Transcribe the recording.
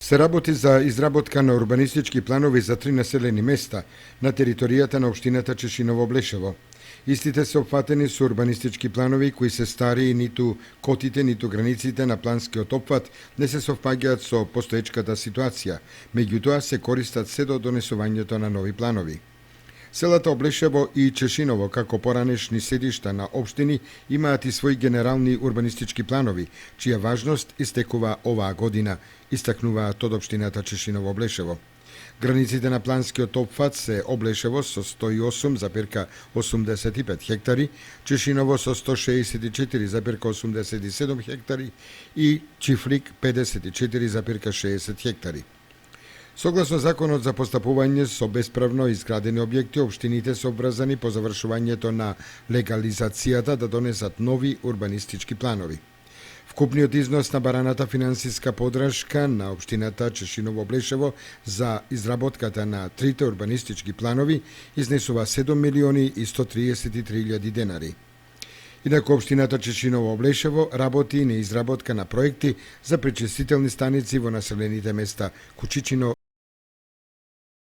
Се работи за изработка на урбанистички планови за 3 населени места на територијата на општината Чешиново-Блешево. Истите се опфатени со урбанистички планови кои се стари и ниту котите, ниту границите на планскиот опфат не се совпаѓаат со постоечката ситуација, меѓутоа се користат се до донесувањето на нови планови. Селата Облешево и Чешиново, како поранешни седишта на општини, имаат и своји генерални урбанистички планови, чија важност истекува оваа година, истакнуваат од општината Чешиново-Облешево. Границите на планскиот опфат се Облешево со 108,85 хектари, Чешиново со 164,87 хектари и Чифлик 54,60 хектари. Согласно законот за постапување со бесправно изградени објекти, општините се обврзани по завршувањето на легализацијата да донесат нови урбанистички планови. Вкупниот износ на бараната финансиска поддршка на општината Чешиново-Блешево за изработката на трите урбанистички планови изнесува 7.133.000 денари. Инаку општината Чешиново-Блешево работи на изработка на проекти за пречистителни станици во населените места Кучичино